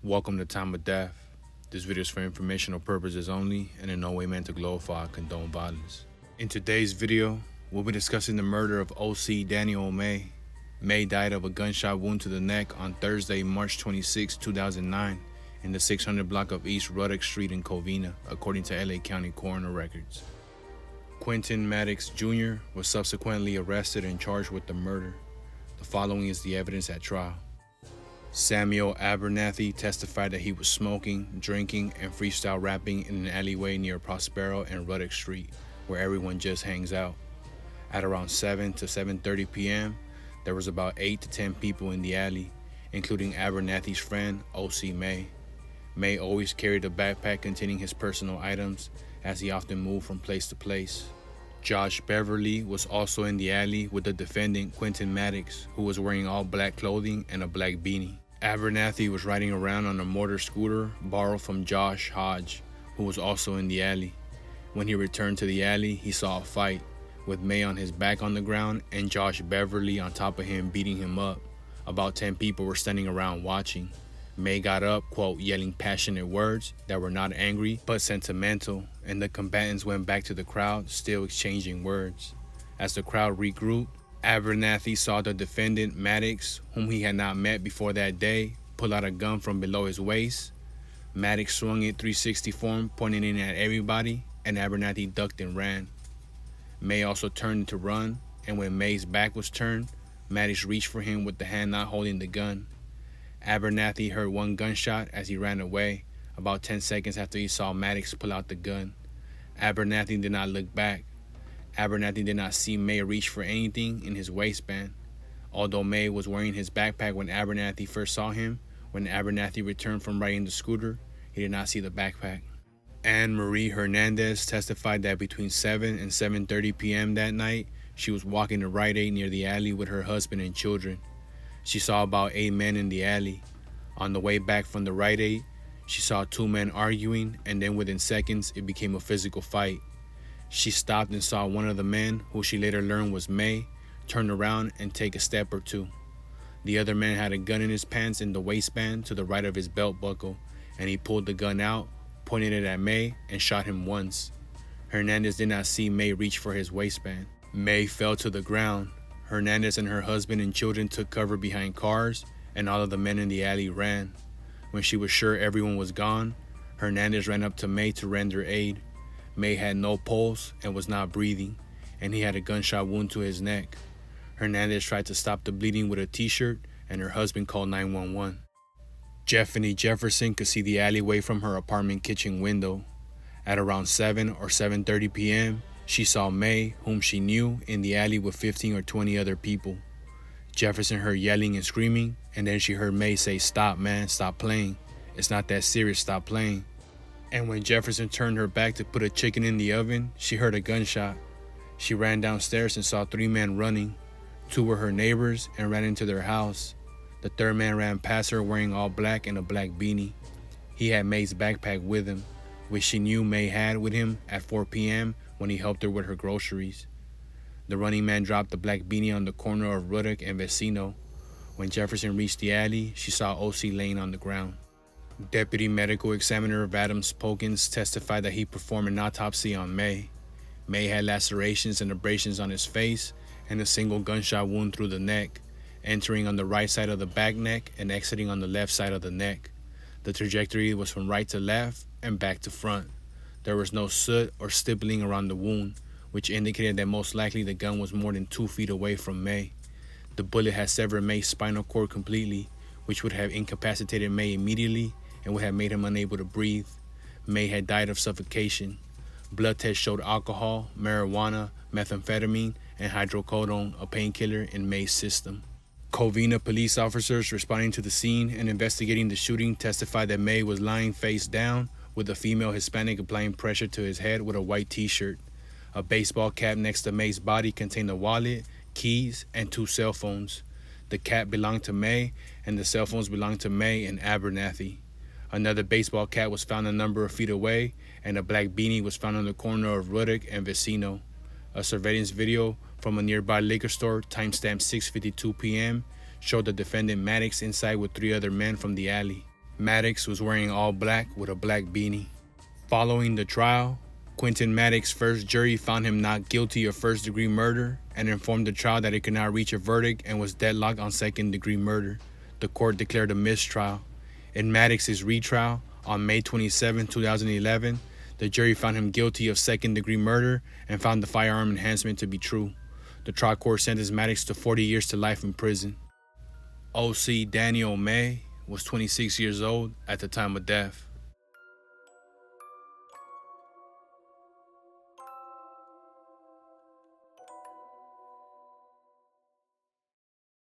Welcome to Time of Death. This video is for informational purposes only and in no way meant to glorify or condone violence. In today's video, we'll be discussing the murder of O.C. Daniel May. May died of a gunshot wound to the neck on Thursday, March 26, 2009 in the 600 block of East Ruddock Street in Covina, according to LA County coroner records. Quentin Maddox Jr. was subsequently arrested and charged with the murder. The following is the evidence at trial. Samuel Abernathy testified that he was smoking, drinking, and freestyle rapping in an alleyway near Prospero and Ruddock Street, where everyone just hangs out. At around 7 to 7:30 p.m., there was about 8 to 10 people in the alley, including Abernathy's friend, O.C. May. May always carried a backpack containing his personal items, as he often moved from place to place. Josh Beverly was also in the alley with the defendant, Quentin Maddox, who was wearing all black clothing and a black beanie. Abernathy was riding around on a motor scooter borrowed from Josh Hodge, who was also in the alley. When he returned to the alley, he saw a fight, with May on his back on the ground and Josh Beverly on top of him beating him up. About 10 people were standing around watching. May got up, quote, yelling passionate words that were not angry but sentimental, and the combatants went back to the crowd, still exchanging words. As the crowd regrouped, Abernathy saw the defendant, Maddox, whom he had not met before that day, pull out a gun from below his waist. Maddox swung it 360 form, pointing it at everybody, and Abernathy ducked and ran. May also turned to run, and when May's back was turned, Maddox reached for him with the hand not holding the gun. Abernathy heard one gunshot as he ran away, about 10 seconds after he saw Maddox pull out the gun. Abernathy did not look back. Abernathy did not see May reach for anything in his waistband. Although May was wearing his backpack when Abernathy first saw him, when Abernathy returned from riding the scooter, he did not see the backpack. Anne Marie Hernandez testified that between 7 and 7:30 p.m. that night, she was walking to Rite Aid near the alley with her husband and children. She saw about 8 men in the alley. On the way back from the Rite Aid, she saw 2 men arguing, and then within seconds, it became a physical fight. She stopped and saw one of the men, who she later learned was May, turn around and take a step or two. The other man had a gun in his pants in the waistband to the right of his belt buckle, and he pulled the gun out, pointed it at May, and shot him once. Hernandez did not see May reach for his waistband. May fell to the ground. Hernandez and her husband and children took cover behind cars, and all of the men in the alley ran. When she was sure everyone was gone, Hernandez ran up to May to render aid. May had no pulse and was not breathing, and he had a gunshot wound to his neck. Hernandez tried to stop the bleeding with a t-shirt, and her husband called 911. Jeffany Jefferson could see the alleyway from her apartment kitchen window. At around 7 or 7:30 p.m., she saw May, whom she knew, in the alley with 15 or 20 other people. Jefferson heard yelling and screaming, and then she heard May say, "Stop, man, stop playing. It's not that serious, stop playing." And when Jefferson turned her back to put a chicken in the oven, she heard a gunshot. She ran downstairs and saw 3 men running. 2 were her neighbors and ran into their house. The 3rd man ran past her wearing all black and a black beanie. He had May's backpack with him, which she knew May had with him at 4 p.m. when he helped her with her groceries. The running man dropped the black beanie on the corner of Ruddock and Vecino. When Jefferson reached the alley, she saw O.C. laying on the ground. Deputy Medical Examiner Adams Pokins testified that he performed an autopsy on May. May had lacerations and abrasions on his face and a single gunshot wound through the neck, entering on the right side of the back neck and exiting on the left side of the neck. The trajectory was from right to left and back to front. There was no soot or stippling around the wound, which indicated that most likely the gun was more than 2 feet away from May. The bullet had severed May's spinal cord completely, which would have incapacitated May immediately and would have made him unable to breathe. May had died of suffocation. Blood tests showed alcohol, marijuana, methamphetamine, and hydrocodone, a painkiller, in May's system. Covina police officers responding to the scene and investigating the shooting testified that May was lying face down, with a female Hispanic applying pressure to his head with a white t-shirt. A baseball cap next to May's body contained a wallet, keys, and 2 cell phones. The cap belonged to May, and the cell phones belonged to May and Abernathy. Another baseball cap was found a number of feet away, and a black beanie was found on the corner of Ruddock and Vecino. A surveillance video from a nearby liquor store, timestamped 6:52 p.m., showed the defendant Maddox inside with 3 other men from the alley. Maddox was wearing all black with a black beanie. Following the trial, Quentin Maddox's first jury found him not guilty of first-degree murder and informed the trial that it could not reach a verdict and was deadlocked on second-degree murder. The court declared a mistrial. In Maddox's retrial on May 27, 2011, the jury found him guilty of second-degree murder and found the firearm enhancement to be true. The trial court sentenced Maddox to 40 years to life in prison. O.C. Daniel May was 26 years old at the time of death.